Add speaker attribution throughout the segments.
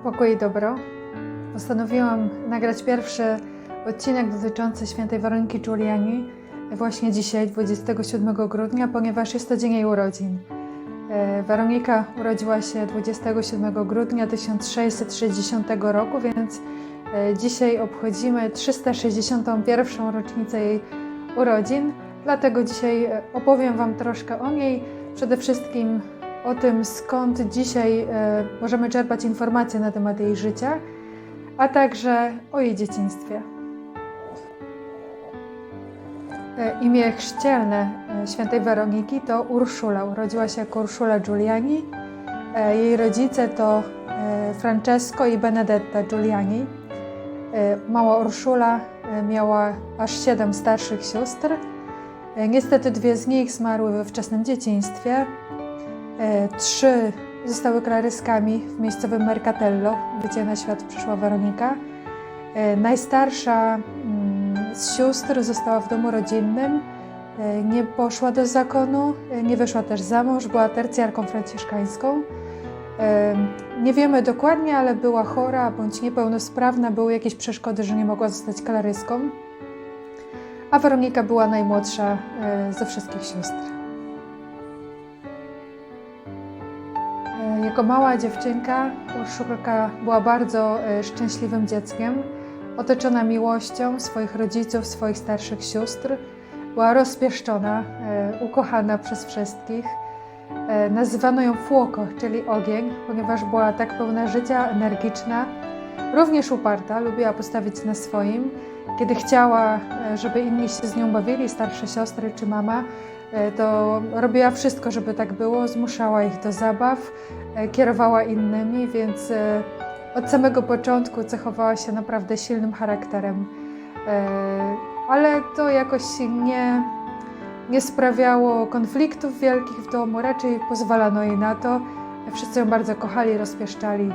Speaker 1: Pokój i dobro. Postanowiłam nagrać pierwszy odcinek dotyczący świętej Weroniki Giuliani właśnie dzisiaj, 27 grudnia, ponieważ jest to dzień jej urodzin. Weronika urodziła się 27 grudnia 1660 roku, więc dzisiaj obchodzimy 361. rocznicę jej urodzin. Dlatego dzisiaj opowiem Wam troszkę o niej, przede wszystkim o tym, skąd dzisiaj możemy czerpać informacje na temat jej życia, a także o jej dzieciństwie. Imię chrzcielne świętej Weroniki to Urszula. Urodziła się jako Urszula Giuliani. Jej rodzice to Francesco i Benedetta Giuliani. Mała Urszula miała aż 7 starszych sióstr. Niestety 2 z nich zmarły we wczesnym dzieciństwie. 3 zostały klaryskami w miejscowym Mercatello, gdzie na świat przyszła Weronika. Najstarsza z sióstr została w domu rodzinnym, nie poszła do zakonu, nie wyszła też za mąż, była tercjarką franciszkańską. Nie wiemy dokładnie, ale była chora bądź niepełnosprawna, były jakieś przeszkody, że nie mogła zostać klaryską. A Weronika była najmłodsza ze wszystkich sióstr. Jako mała dziewczynka Urszulka była bardzo szczęśliwym dzieckiem, otoczona miłością swoich rodziców, swoich starszych sióstr. Była rozpieszczona, ukochana przez wszystkich. Nazywano ją Fuoco, czyli ogień, ponieważ była tak pełna życia, energiczna, również uparta, lubiła postawić na swoim. Kiedy chciała, żeby inni się z nią bawili, starsze siostry czy mama, to robiła wszystko, żeby tak było, zmuszała ich do zabaw, kierowała innymi, więc od samego początku cechowała się naprawdę silnym charakterem. Ale to jakoś nie sprawiało konfliktów wielkich w domu, raczej pozwalano jej na to. Wszyscy ją bardzo kochali, rozpieszczali.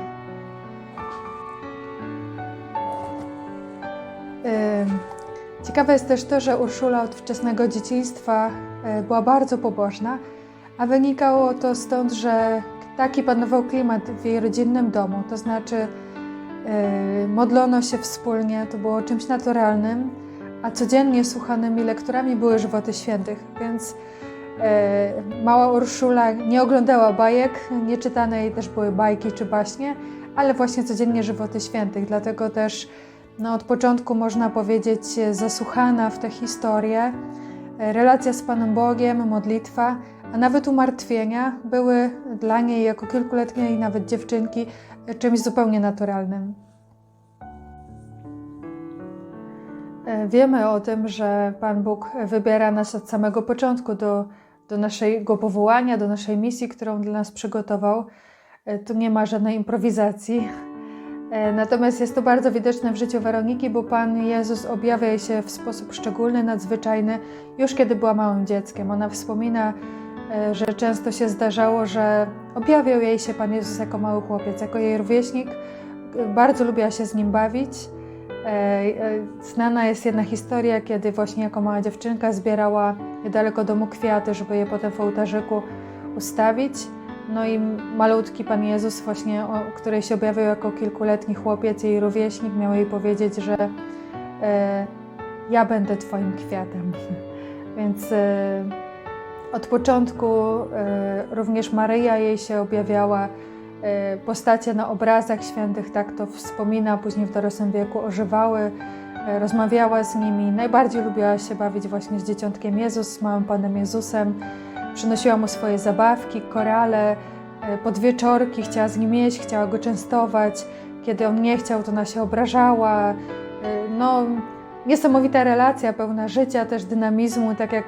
Speaker 1: Ciekawe jest też to, że Urszula od wczesnego dzieciństwa była bardzo pobożna, a wynikało to stąd, że taki panował klimat w jej rodzinnym domu, to znaczy modlono się wspólnie, to było czymś naturalnym, a codziennie słuchanymi lekturami były żywoty świętych, więc mała Urszula nie oglądała bajek, nie czytane jej też były bajki czy baśnie, ale właśnie codziennie żywoty świętych, dlatego też od początku można powiedzieć zasłuchana w te historie, relacja z Panem Bogiem, modlitwa, a nawet umartwienia były dla niej jako kilkuletniej nawet dziewczynki czymś zupełnie naturalnym. Wiemy o tym, że Pan Bóg wybiera nas od samego początku do naszego powołania, do naszej misji, którą dla nas przygotował. Tu nie ma żadnej improwizacji. Natomiast jest to bardzo widoczne w życiu Weroniki, bo Pan Jezus objawia jej się w sposób szczególny, nadzwyczajny, już kiedy była małym dzieckiem. Ona wspomina, że często się zdarzało, że objawiał jej się Pan Jezus jako mały chłopiec, jako jej rówieśnik. Bardzo lubiła się z nim bawić. Znana jest jedna historia, kiedy właśnie jako mała dziewczynka zbierała niedaleko domu kwiaty, żeby je potem w ołtarzyku ustawić. No i malutki Pan Jezus właśnie, który się objawiał jako kilkuletni chłopiec, jej rówieśnik, miał jej powiedzieć, że ja będę Twoim kwiatem. Więc od początku również Maryja jej się objawiała, postacie na obrazach świętych, tak to wspomina, później w dorosłym wieku ożywały, rozmawiała z nimi. Najbardziej lubiła się bawić właśnie z Dzieciątkiem Jezus, z małym Panem Jezusem. Przynosiła mu swoje zabawki, korale, podwieczorki, chciała z nim jeść, chciała go częstować. Kiedy on nie chciał, to ona się obrażała. Niesamowita relacja, pełna życia, też dynamizmu, tak jak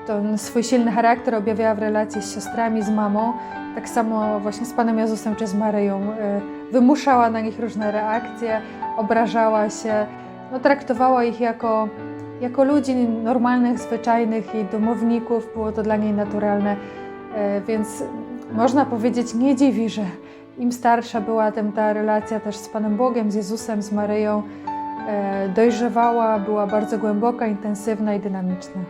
Speaker 1: ten swój silny charakter objawiała w relacji z siostrami, z mamą. Tak samo właśnie z Panem Jezusem czy z Maryją. Wymuszała na nich różne reakcje, obrażała się, traktowała ich jako ludzi normalnych, zwyczajnych i domowników, było to dla niej naturalne, więc można powiedzieć, nie dziwi, że im starsza była, tym ta relacja też z Panem Bogiem, z Jezusem, z Maryją dojrzewała, była bardzo głęboka, intensywna i dynamiczna.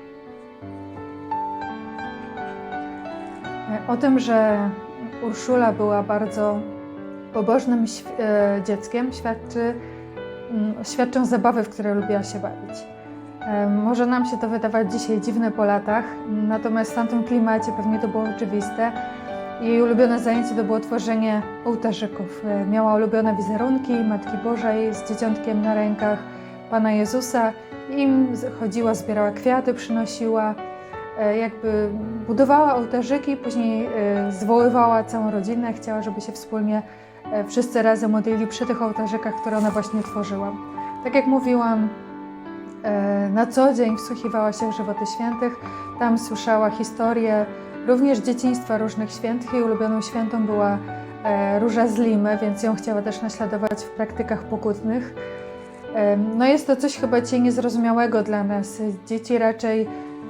Speaker 1: O tym, że Urszula była bardzo pobożnym dzieckiem, świadczą zabawy, w które lubiła się bawić. Może nam się to wydawać dzisiaj dziwne po latach, natomiast w tamtym klimacie pewnie to było oczywiste. Jej ulubione zajęcie to było tworzenie ołtarzyków. Miała ulubione wizerunki Matki Bożej z dzieciątkiem na rękach, Pana Jezusa. Im chodziła, zbierała kwiaty, przynosiła, jakby budowała ołtarzyki, później zwoływała całą rodzinę, chciała, żeby się wspólnie wszyscy razem modlili przy tych ołtarzykach, które ona właśnie tworzyła. Tak jak mówiłam, na co dzień wsłuchiwała się w żywoty świętych, tam słyszała historię również dzieciństwa różnych świętych. Jej ulubioną świętą była Róża z Limy, więc ją chciała też naśladować w praktykach pokutnych. No jest to coś chyba dzisiaj niezrozumiałego dla nas. Dzieci raczej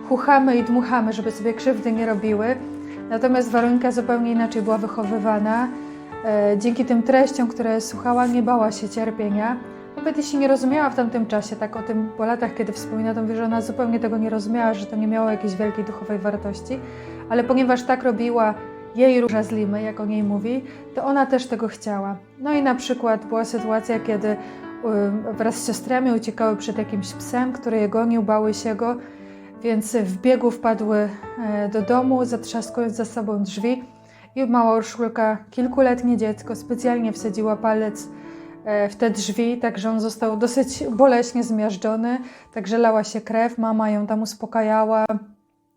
Speaker 1: chuchamy i dmuchamy, żeby sobie krzywdy nie robiły. Natomiast Weronika zupełnie inaczej była wychowywana. Dzięki tym treściom, które słuchała, nie bała się cierpienia. Nawet jeśli nie rozumiała w tamtym czasie, tak o tym po latach, kiedy wspomina, to mówię, że ona zupełnie tego nie rozumiała, że to nie miało jakiejś wielkiej duchowej wartości. Ale ponieważ tak robiła jej Róża z Limy, jak o niej mówi, to ona też tego chciała. No i na przykład była sytuacja, kiedy wraz z siostrami uciekały przed jakimś psem, który je gonił, bały się go, więc w biegu wpadły do domu, zatrzaskując za sobą drzwi i mała Urszulka, kilkuletnie dziecko, specjalnie wsadziła palec w te drzwi, także on został dosyć boleśnie zmiażdżony, także lała się krew, mama ją tam uspokajała,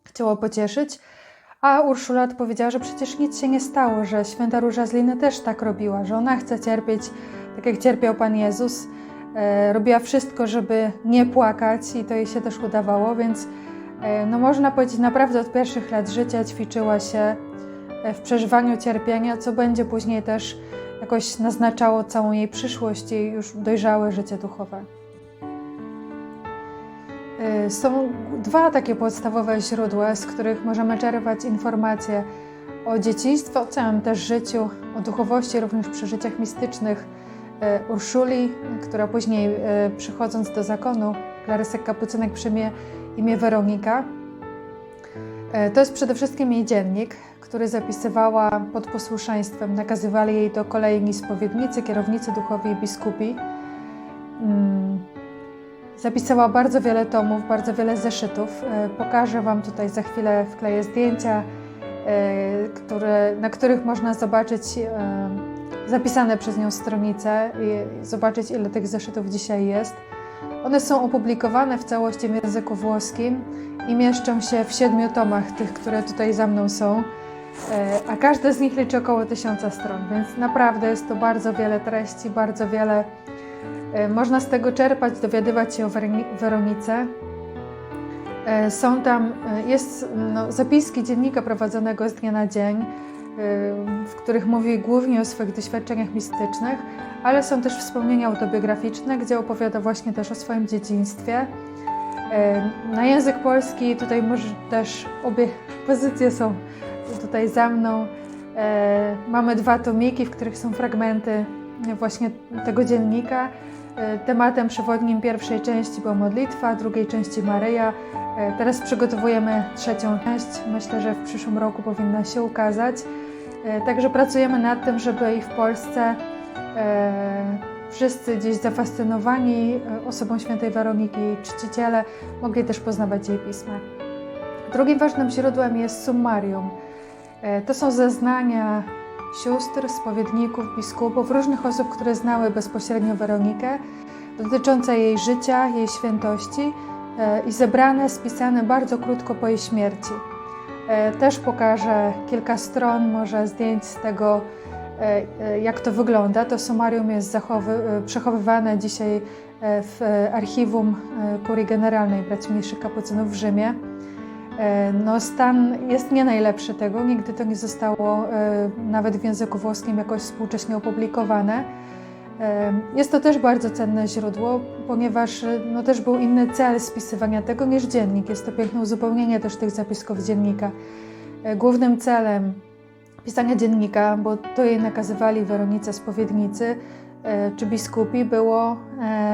Speaker 1: chciała pocieszyć, a Urszula odpowiedziała, że przecież nic się nie stało, że święta Róża z Liny też tak robiła, że ona chce cierpieć tak jak cierpiał Pan Jezus, robiła wszystko, żeby nie płakać i to jej się też udawało, więc no można powiedzieć, naprawdę od pierwszych lat życia ćwiczyła się w przeżywaniu cierpienia, co będzie później też jakoś naznaczało całą jej przyszłość i już dojrzałe życie duchowe. Są dwa takie podstawowe źródła, z których możemy czerpać informacje o dzieciństwie, o całym też życiu, o duchowości, również przeżyciach mistycznych Urszuli, która później przychodząc do zakonu Klarysek Kapucynek przyjmie imię Weronika. To jest przede wszystkim jej dziennik, który zapisywała pod posłuszeństwem. Nakazywali jej to kolejni spowiednicy, kierownicy duchowi i biskupi. Zapisała bardzo wiele tomów, bardzo wiele zeszytów. Pokażę Wam tutaj za chwilę, wkleję zdjęcia, na których można zobaczyć zapisane przez nią stronice i zobaczyć, ile tych zeszytów dzisiaj jest. One są opublikowane w całości w języku włoskim i mieszczą się w 7 tomach, tych, które tutaj za mną są, a każde z nich liczy około 1000 stron, więc naprawdę jest to bardzo wiele treści, bardzo wiele można z tego czerpać, dowiadywać się o Weronice. Są tam, zapiski dziennika prowadzonego z dnia na dzień, w których mówi głównie o swoich doświadczeniach mistycznych, ale są też wspomnienia autobiograficzne, gdzie opowiada właśnie też o swoim dzieciństwie. Na język polski tutaj może też obie pozycje są tutaj za mną. Mamy 2 tomiki, w których są fragmenty właśnie tego dziennika. Tematem przewodnim pierwszej części była modlitwa, drugiej części Maryja. Teraz przygotowujemy 3. część. Myślę, że w przyszłym roku powinna się ukazać. Także pracujemy nad tym, żeby i w Polsce wszyscy gdzieś zafascynowani osobą świętej Weroniki, czciciele, mogli też poznawać jej pisma. Drugim ważnym źródłem jest summarium. To są zeznania sióstr, spowiedników, biskupów, różnych osób, które znały bezpośrednio Weronikę, dotyczące jej życia, jej świętości i zebrane, spisane bardzo krótko po jej śmierci. Też pokażę kilka stron, może zdjęć z tego, jak to wygląda. To summarium jest przechowywane dzisiaj w archiwum Kurii Generalnej Braci Mniejszych Kapucynów w Rzymie. No, stan jest nie najlepszy tego, nigdy to nie zostało nawet w języku włoskim jakoś współcześnie opublikowane. Jest to też bardzo cenne źródło, ponieważ no, też był inny cel spisywania tego niż dziennik. Jest to piękne uzupełnienie też tych zapisków dziennika. Głównym celem pisania dziennika, bo to jej nakazywali Weronice spowiednicy, czy biskupi było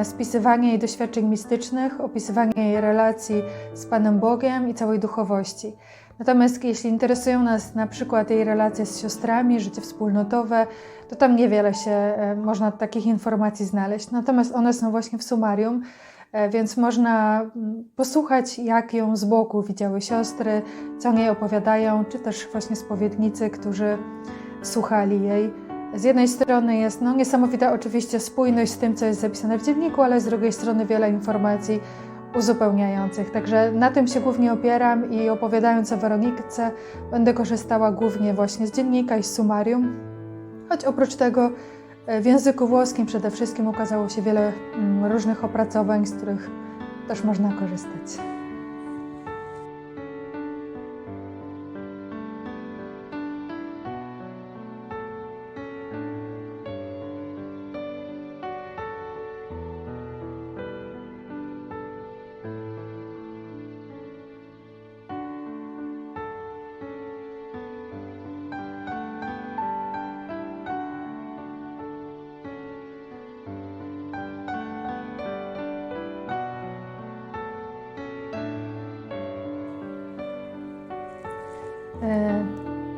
Speaker 1: spisywanie jej doświadczeń mistycznych, opisywanie jej relacji z Panem Bogiem i całej duchowości. Natomiast jeśli interesują nas na przykład jej relacje z siostrami, życie wspólnotowe, to tam niewiele się można takich informacji znaleźć. Natomiast one są właśnie w sumarium, więc można posłuchać, jak ją z boku widziały siostry, co o niej opowiadają, czy też właśnie spowiednicy, którzy słuchali jej. Z jednej strony jest niesamowita oczywiście spójność z tym, co jest zapisane w dzienniku, ale z drugiej strony wiele informacji uzupełniających. Także na tym się głównie opieram i opowiadając o Weronice będę korzystała głównie właśnie z dziennika i z sumarium. Choć oprócz tego w języku włoskim przede wszystkim ukazało się wiele różnych opracowań, z których też można korzystać.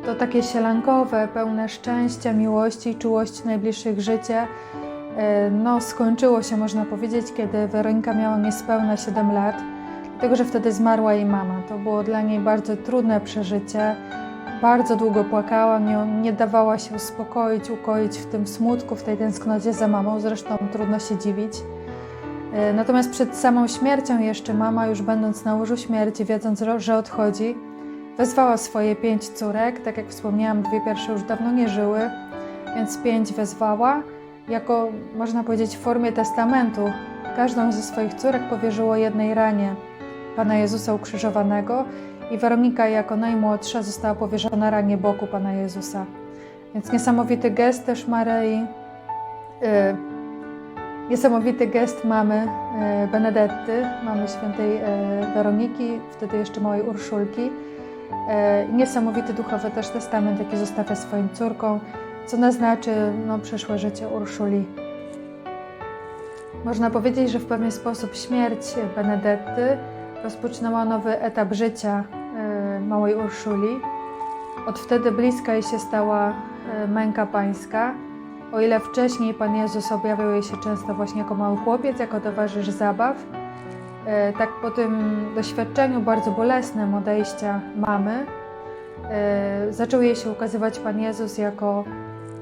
Speaker 1: To takie sielankowe, pełne szczęścia, miłości i czułości najbliższych życie skończyło się, można powiedzieć, kiedy Weronika miała niespełna 7 lat, dlatego że wtedy zmarła jej mama. To było dla niej bardzo trudne przeżycie, bardzo długo płakała, nie dawała się uspokoić, ukoić w tym smutku, w tej tęsknocie za mamą, zresztą trudno się dziwić. Natomiast przed samą śmiercią jeszcze mama, już będąc na łożu śmierci, wiedząc, że odchodzi, wezwała swoje 5 córek, tak jak wspomniałam, 2 pierwsze już dawno nie żyły, więc 5 wezwała, jako, można powiedzieć, w formie testamentu. Każdą ze swoich córek powierzyło jednej ranie Pana Jezusa ukrzyżowanego i Weronika jako najmłodsza została powierzona ranie boku Pana Jezusa. Więc niesamowity gest też Maryi, niesamowity gest mamy Benedetty, mamy świętej Weroniki, wtedy jeszcze małej Urszulki. Niesamowity duchowy też testament, jaki zostawia swoim córkom, co naznaczy przyszłe życie Urszuli. Można powiedzieć, że w pewien sposób śmierć Benedetty rozpoczynała nowy etap życia małej Urszuli. Od wtedy bliska jej się stała męka pańska. O ile wcześniej Pan Jezus objawiał jej się często właśnie jako mały chłopiec, jako towarzysz zabaw, tak po tym doświadczeniu bardzo bolesnym odejścia mamy zaczął jej się ukazywać Pan Jezus jako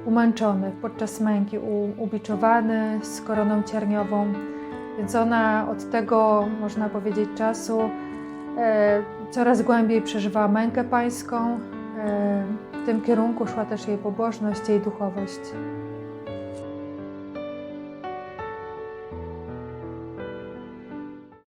Speaker 1: umęczony podczas męki, ubiczowany z koroną cierniową. Więc ona od tego, można powiedzieć, czasu coraz głębiej przeżywała mękę pańską. W tym kierunku szła też jej pobożność, jej duchowość.